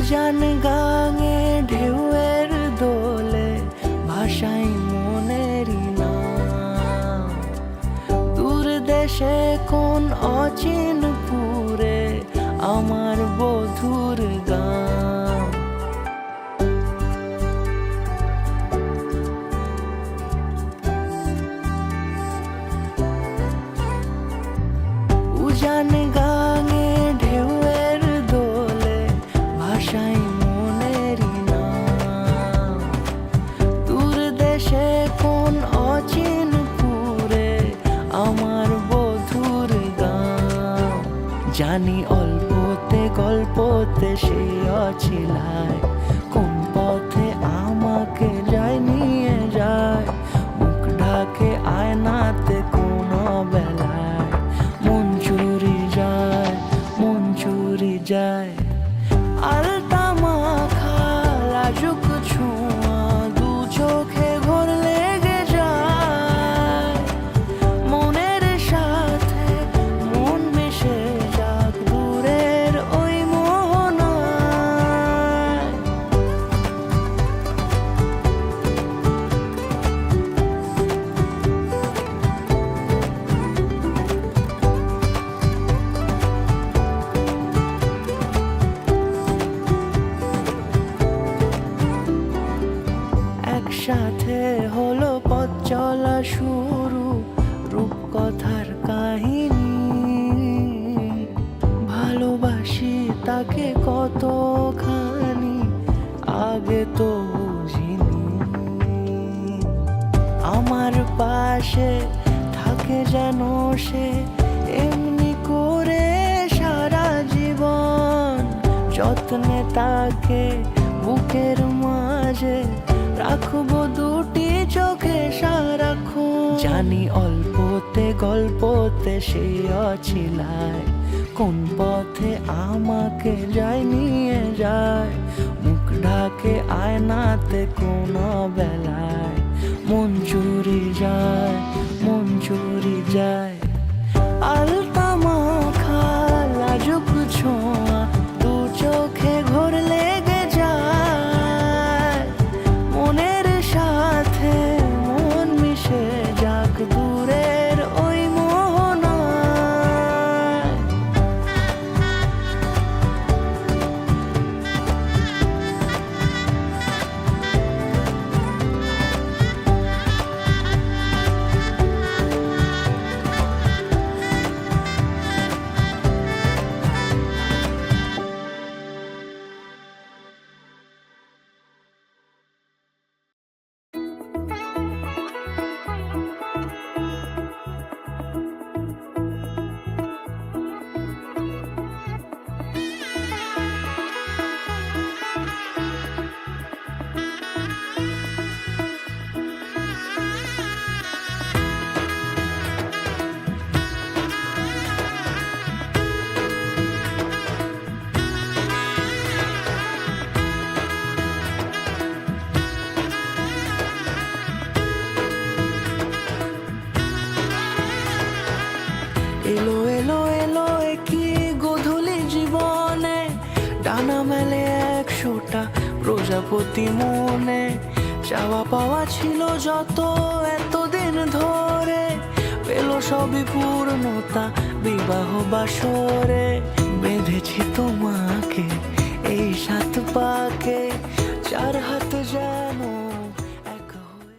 উজান গাঙে ঢেউয়ের দোলে ভাষাই মনেরই নাম। দূর দেশে কোন অচিন পুরে আমার বধুর গান। উজান গাঙে ঢেউয়ের দোলে ভাষাই মনেরই নাম। দূর দেশে কোন অচিন পুরে আমার বধুর গান। জানি অল্পতে গল্পতে সে অছিলায় কোন পথে আমাকে যায় নিয়ে যায়। মুখ ঢাকে আয়নাতে কোন বেলায় মন চুরি যায়, মন চুরি যায়। আলতা মাখা লাজুক ছোঁয়া দু চোখে ঘোর লেগে যায়। মনের সাথে মন মিশে যাক দূরের ওই মোহনায়। একসাথে হলো পথ চলা শুরু, রূপকথার কাহিনী। ভালোবাসি তাকে কতখানি আগে তো বুঝিনি। আমার পাশে থাকে যেন সে এমনি করে সারা জীবন। যত্নে তাকে বুকের মাঝে রাখবো দুটি চোখে সারাক্ষণ। জানি অল্পতে গল্পতে সে অছিলায় কোন পথে আমাকে যায় নিয়ে যায়। মুখ ঢাকে আয়নাতে কোন বেলায় মন চুরি যায়, মন চুরি যায়। আলতা মাখা লাজুক ছোঁয়া দু চোখে ঘোর লেগে যায়। মনের সাথে মন মিশে যাক দূরের ওই মোহনায়। এলো এলো এলো কি গোধূলি জীবনে, ডানা মেলে 100টা প্রজাপতি মনে। চাওয়া পাওয়া ছিল যত এতদিন ধরে, পেল সবই পূর্ণতা বিবাহ বাসরে। বেঁধেছি তোমাকে এই 7 পাকে, 4 হাত যেন এক হয়ে।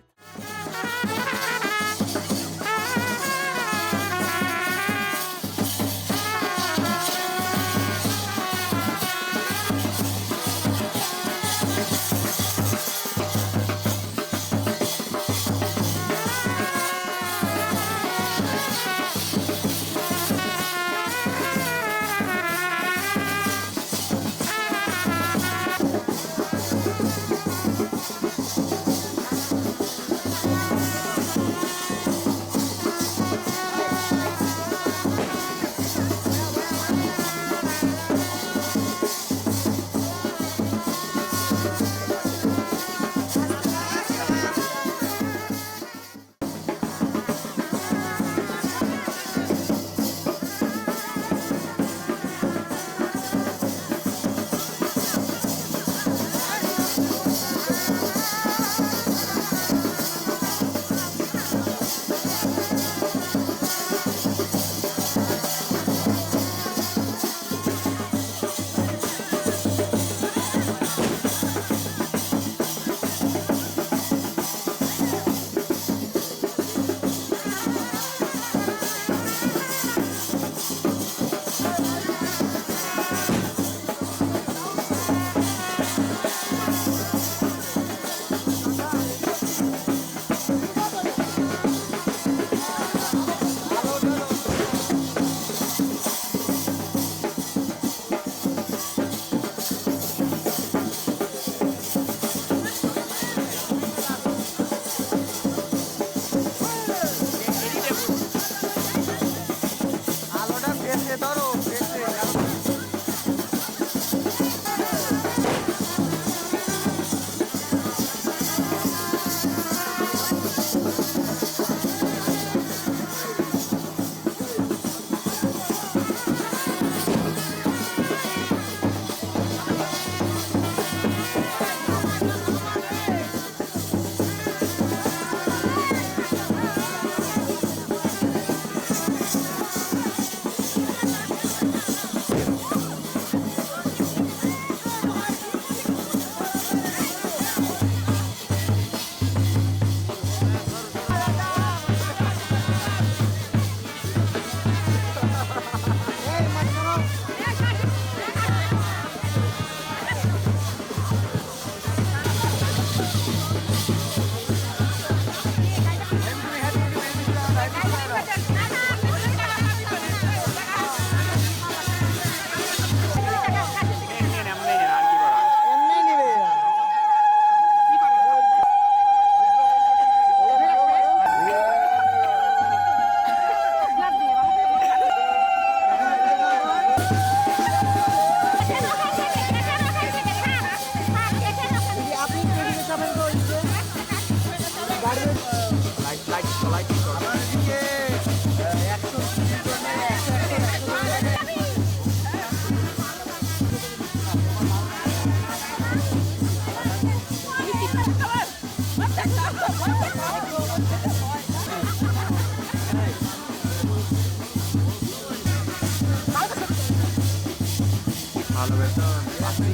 ভালো বেতন পাচ্ছি।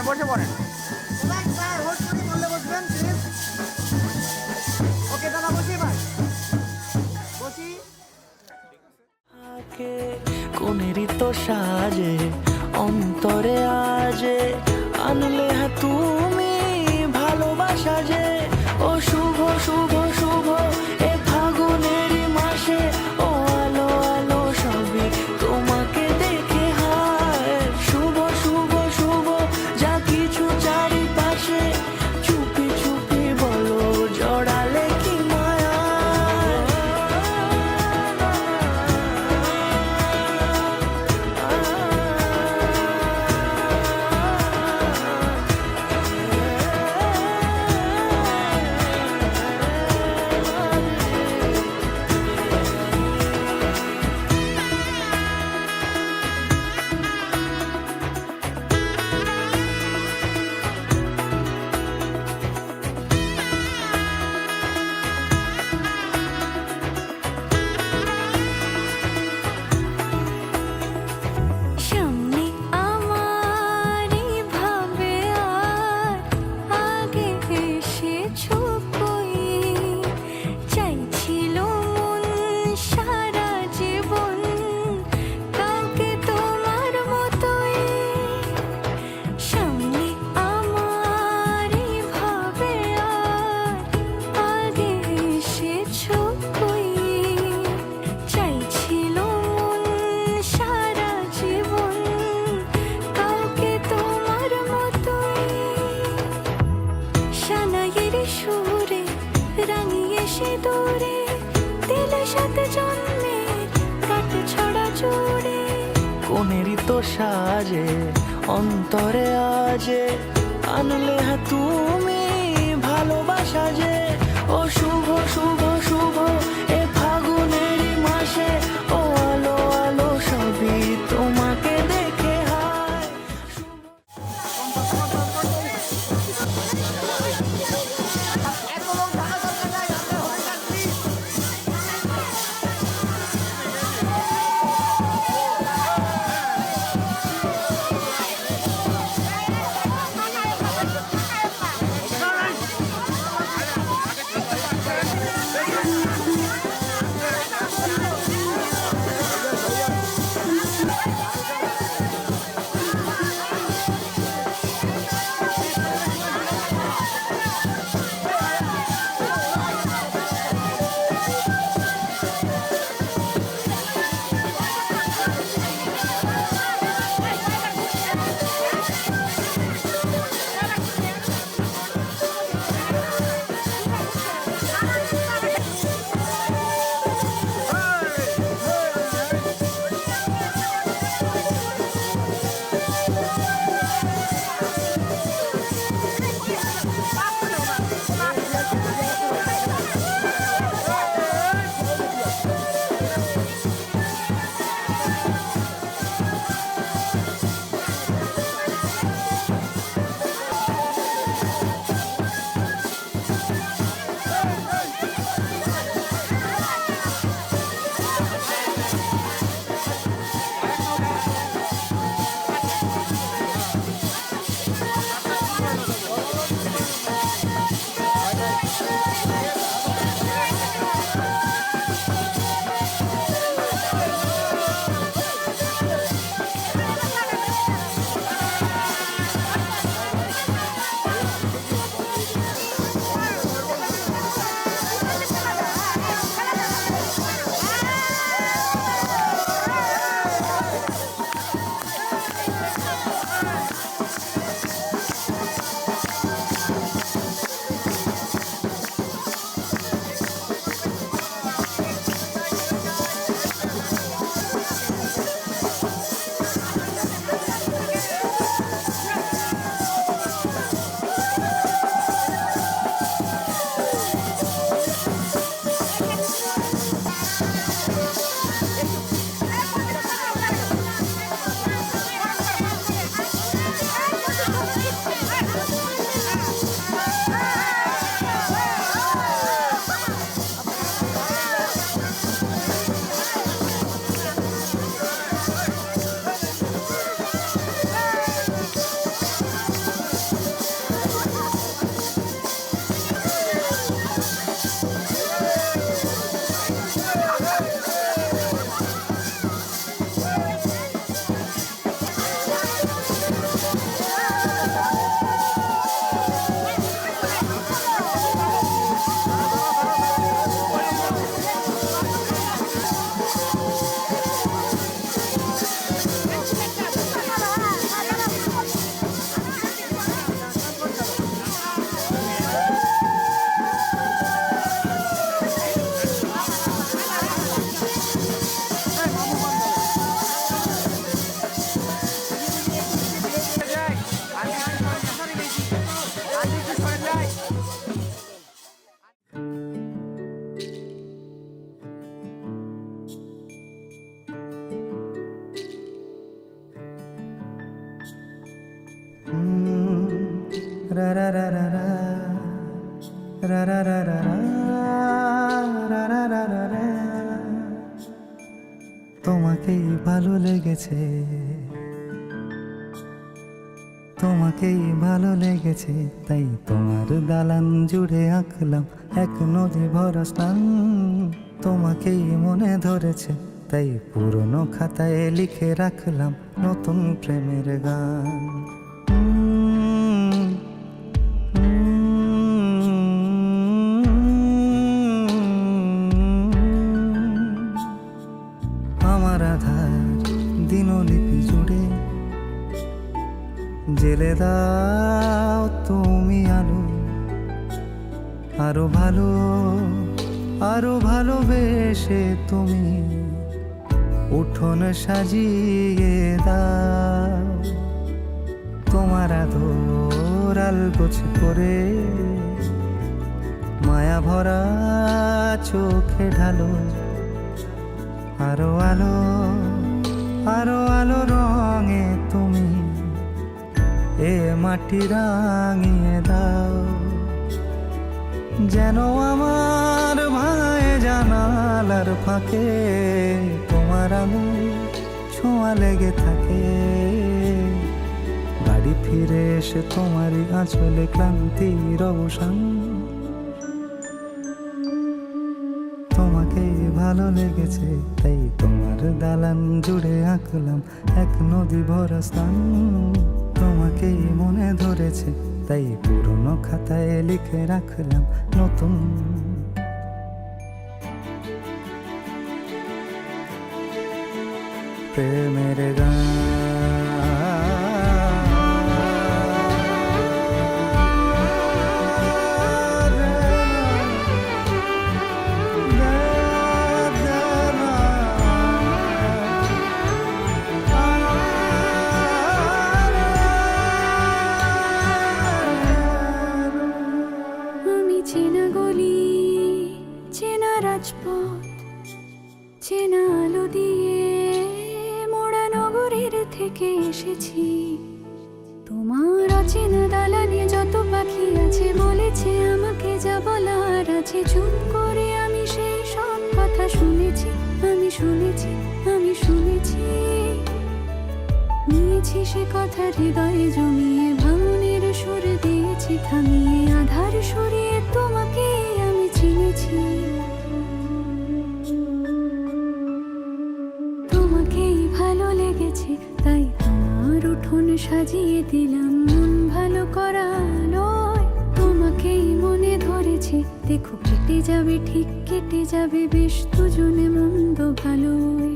বসে পড়েন। ওকে দাদা বসি ভাই বসি। কোনেরই তো সাজে অন্তরে আজে আনলে হ্যাঁ তুমি ভালোবাসা যে ও শুভ শুভ শুভ এ ফাগুনেরই মাসে ও আলো আলো সবই তোমাকে দেখে হায় শুভ শুভ শুভ যা কিছু চারিপাশে চুপি চুপি বলো জড়ালে কি মায়া কোনেরই তো সাজে অন্তরে আজে আনলে হ্যাঁ তুমি ভালোবাসা যে ও শুভ শুভ শুভ এ ফাগুনেরই মাসে ও আলো আলো সবই তোমাকে দেখে হায় রা রা রা রা রা রা রা রা রা রা রা রা রা রা। তোমাকেই ভালো লেগেছে, তোমাকেই ভালো লেগেছে, তাই তোমার দালান জুড়ে আঁকলাম এক নদী ভরা স্নান। তোমাকেই মনে ধরেছে, তাই পুরনো খাতায় লিখে রাখলাম নতুন প্রেমের গান। আমার আধার দিনলিপি জুড়ে জেলে দাও তুমি আলো, আরো ভালো আরো ভালোবেসে তুমি উঠোন সাজিয়ে দাও। তোমার আদর আলগোছ করে মায়া ভরা চোখে ঢালো, আরো আলো আরো আলো রঙে তুমি এ মাটি রাঙিয়ে দাও। যেন আমার ভাঙায় জানালার ফাঁকে তোমার আঙুল ছোঁয়া লেগে থাকে। বাড়ি ফিরে এসে তোমারই আঁচলে ক্লান্তির অবসান। তোমাকেই ভালো লেগেছে, তাই তোমার দালান জুড়ে আঁকলাম এক নদী ভরা স্থান। তোমাকেই মনে ধরেছে, তাই পুরনো খাতায় লিখে রাখলাম নতুন প্রেমের গান। চেনা গলি, চেনা রাজপথ, চেনা আলো দিয়ে মোড়া নগরের থেকে এসেছি। তোমার অচেনা দালানে যত পাখি আছে বলেছে আমাকে যা বলার আছে। চুপ করে আমি সেই সব কথা শুনেছি, আমি শুনেছি, আমি শুনেছি। নিয়েছি সে কথা হৃদয়ে জমিয়ে, ভাঙনের সুর দিয়েছি থামিয়ে, আধার সরিয়ে তোমাকে আমি চিনেছি। তোমাকেই ভালো লেগেছে, তাই তোমার উঠোন সাজিয়ে দিলাম মন ভালো করা নয়। তোমাকেই মনে ধরেছে, দেখো কেটে যাবে, ঠিক কেটে যাবে বেশ দুজনে মন্দ ভালোই।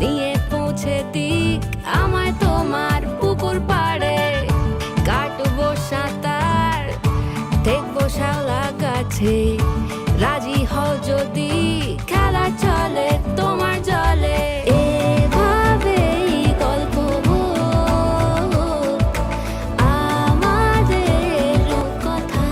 নিয়ে পৌঁছে দিক আমায় তোমার পুকুর পাড়ে, কাটবো সাঁতার, দেখবো শাওলা গাছে। রাজি হও যদি খেলা চলে তোমার জলে। এভাবেই গল্প আমাদের কথায়।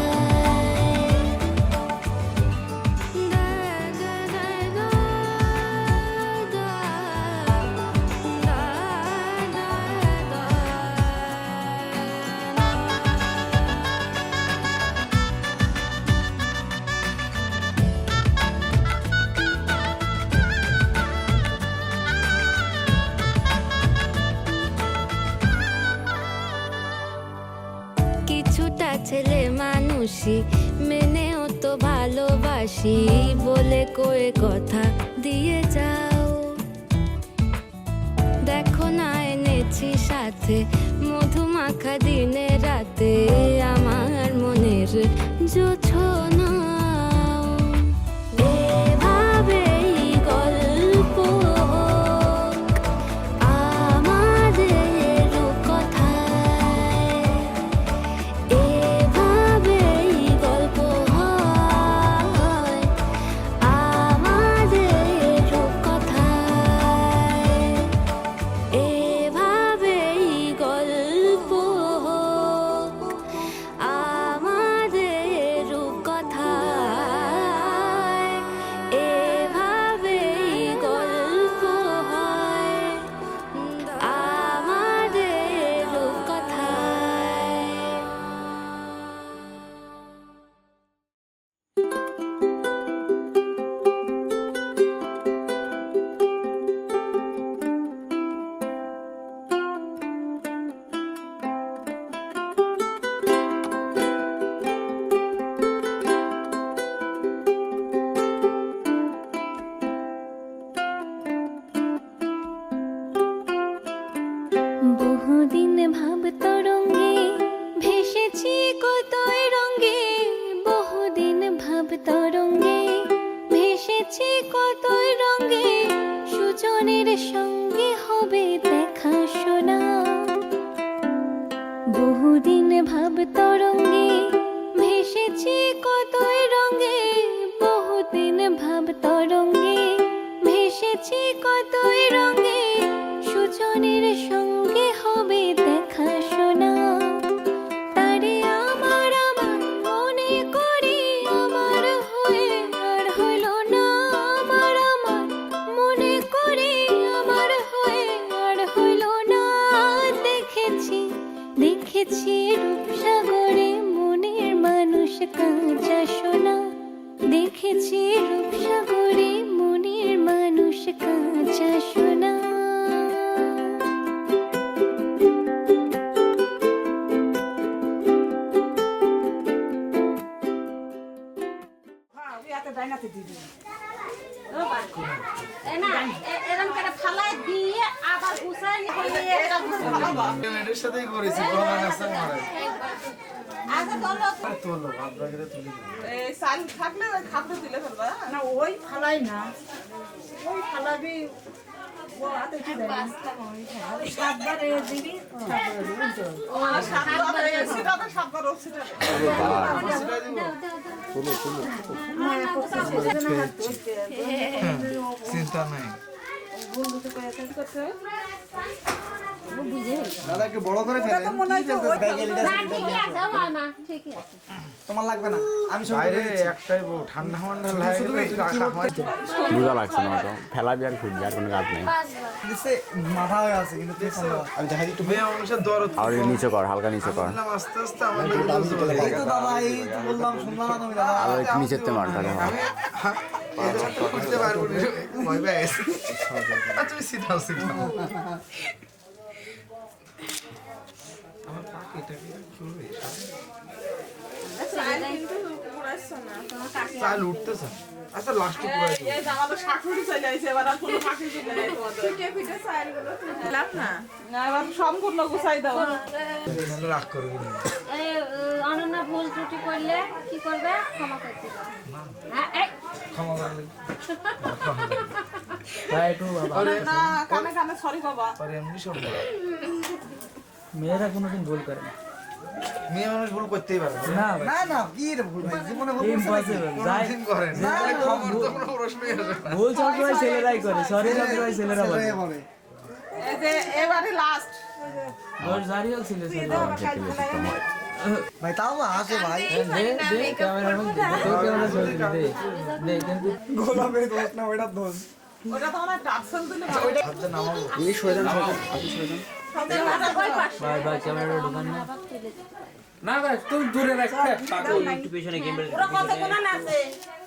কিছুটা ছেলে মানুষই মেনেও তো ভালোবাসি বলে কয়ে কথা দিয়ে যাও। দেখো না এনেছি সাথে মধুমাখা দিনে রাতে আমার মনের জোছর। ভাব তরঙ্গে ভেসেছি কতই রঙে, বহুদিন ভাব তরঙ্গে ভেসেছি কতই রঙে, সুজনের সঙ্গে হবে দেখা শোনা। তারে আমার আমার মনে করি আমার হয়ে আর হইল না, আমার আমার মনে করি আমার হয়ে আর হইল না। দেখেছি দেখেছি রূপসাগরে মনের মানুষ কাঁচা সোনা, দেখেছি রূপসাগরে মনের মানুষ কাঁচা সোনা। হ্যাঁ ইয়াতে ডাইনাতে দিবি এর সাথেই করেছি প্রমাণ আছে আমার তোলো আপনাকে তুলে এই সাল থাকলে ওই খাদ্য দিলে ফেলবা না ওই ফালাই না, ওই ফালাবি ও হাতে কি দেয় সাতবার এ দিবি আর সাতবার সেটা তো সাতবার সেটা চিন্তা নাই বন্ধুকে কয়ে কাজ করতে দাদাকে বড় করে ফেলেন মনে হয় যে ওই তোমার লাগবে না আমি সব বাইরে একটাই বউ ঠান্ডা ঠান্ডা লাগে বুঝা লাগছে না তো ফেলাবি আর খুঁজবি আর কোনো কাজ নেই। দিছে মাথা হয়ে আছে কিন্তু আমি দেখাই একটু মেয়ে মানুষের দরদ আর নিচে কর, হালকা নিচে কর, আস্তে আস্তে আমাদের এই তো দাদা এই তো বললাম শুনলাম না তুমি দাদা আর একটু নিচের তে মার তাহলে হবে। বুঝতে পারবো না ভয় পেয়ে গেছি তুমি সিধাও সিধাও আমার পাখিটা কি চলবে চাল উঠতেছে আচ্ছা লাস্টে পুরো এই আমাদের শাশুড়ি চলে আইছে এবার আর কোনো পাখি চলে নাই তোমাদের ফিটে ফিটে সাইলগুলো দিলাম না না এবার সম্পূর্ণ গুছাই দাও নাহলে রাগ করবি না অনন্যা ভুল ত্রুটি করলে কি করবে? ক্ষমা করতে ক্ষমা করলে না কানে কানে সরি বাবা আর এমনি সব মেয়েরা কোনোদিন ভুল করে না। মেয়ে মানুষ ভুল করতেই পারে না না না কি রে ভুল ভাই জীবনে ভুল ইম্পসিবল কোনদিন করে না খবর তো কোনো প্রশ্নই আসে না ভুল সবসময় ছেলেরাই করে, সরি সবসময় ছেলেরা বলে। এই যে এবারে লাস্ট ওর জারি হোক ছিল ভাই তাও আসে ভাই দে ক্যামেরা মধ্যে তো ক্যামেরা ছবি দে কিন্তু গোলাপের দোষ না ওটা দোষ ওটা তো অনেক টাকসল দিলে হাতে নামাবো এই শয়তান আপনি শয়তান ভাই ভাই ক্যামেরা ঢোকান না। না ভাই তুই দূরে রাখ পাগল একটু পেছনে ক্যামেরা ওরা কত কোন আছে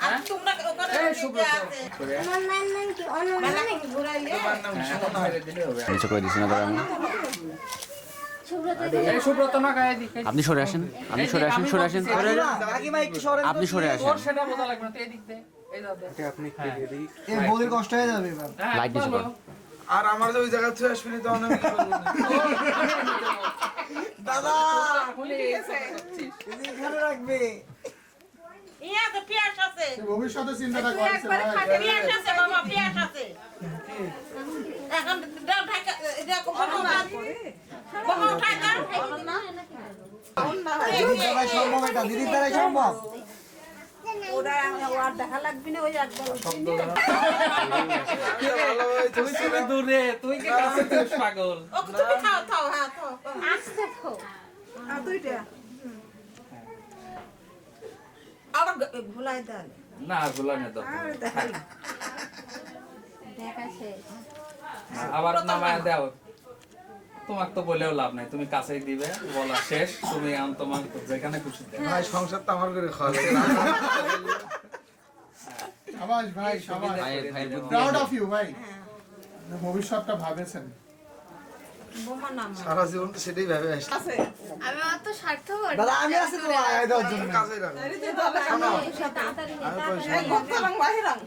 আর তোমরা ওখানে এই সুব্রত আমার নাম কি অনন্যা নাকি? ঘুরাইলে নিচে করে দিছি না দাদা আমি। এই সুব্রত না গায়ে দি আপনি সরে আসেন, আপনি সরে আসেন, সরে আসেন, কাকি ভাই একটু সরেন আপনি সরে আসেন। তোর সেটা বোঝা লাগবে না তুই এদিক দে এই দাও দে আপনি কেটে দিই এই বউদের কষ্ট হয়ে যাবে এবার লাইট নিচে কর। আর আমার যে ওই জায়গা থেকে আসবি তো আমি কি করব দাদা এখানে রাখবে ইয়া তো পিয়াস আছে ভবিষ্যতে চিন্তাটা করছে একবারে খাটে পিয়াস আছে বাবা পিয়াস আছে এখন দাও ঢাকা এটা কোন না বাবা উঠাই দাও না দিদির দ্বারাই সম্ভব এটা দিদির দ্বারাই সম্ভব ওরা আর দেখা লাগবে না ওই একবার তুই ছিলি দূরে তুই কি কাছে তুই পাগল ও তুমি খাও খাও হ্যাঁ খাও আস্তে থাকো। আর দুইটা আবার ভুলাই দাও না গুলা না তো আর দেখাই দেখা শেষ। আবার নামায় দাও তোমাকে তো বলেও লাভ নাই তুমি কাছেই দিবে বলা শেষ তুমি আম তোমার যেখানে খুশি দেবে ভাই সংসার তো আমার করে খাওয়া সাবাস ভাই সাবাস প্রাউড অফ ইউ ভাই ভবিষ্যৎটা ভাবেছেন বোমা নাম সারা জীবন তো সেটাই ভেবে আসছে আছে আমি অত স্বার্থপর দাদা আমি আছি তো আয় দাও জন্য কাছে রাখো এই যে দলে তাড়াতাড়ি এই গোত্তরং বাহিরং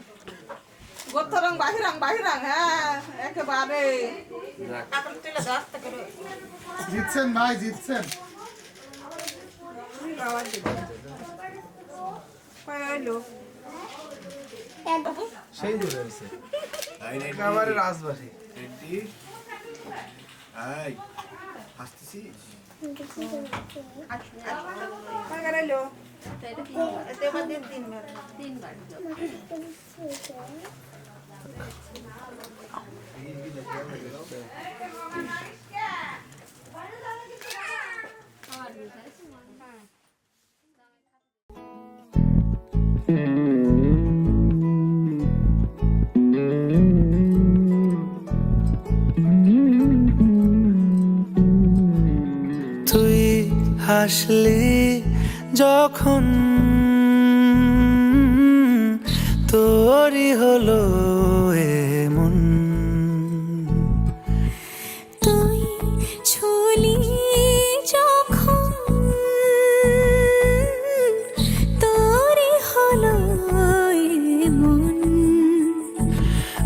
গোত্তরং বাহিরং হ্যাঁ একেবারে যাক এখন তুলে দাও থেকে জিতছেন ভাই জিতছেন পাইলো সেই দূরে আছে একেবারে রাজবাড়ি এই আসতেছি দেখছিস তুই হাসলি যখন তোরই হলো এমন তুই ছুলি যখন তোরই হলো মন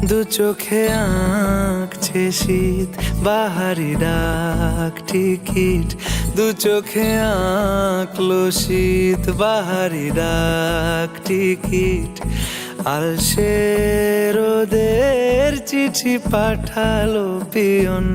দু চোখে আঁকছে শীত বাহারি ডাক টিকিট দু চোখে আঁকলো শীত বাহারি ডাক টিকিট আলসে রোদের চিঠি পাঠালো পিয়ন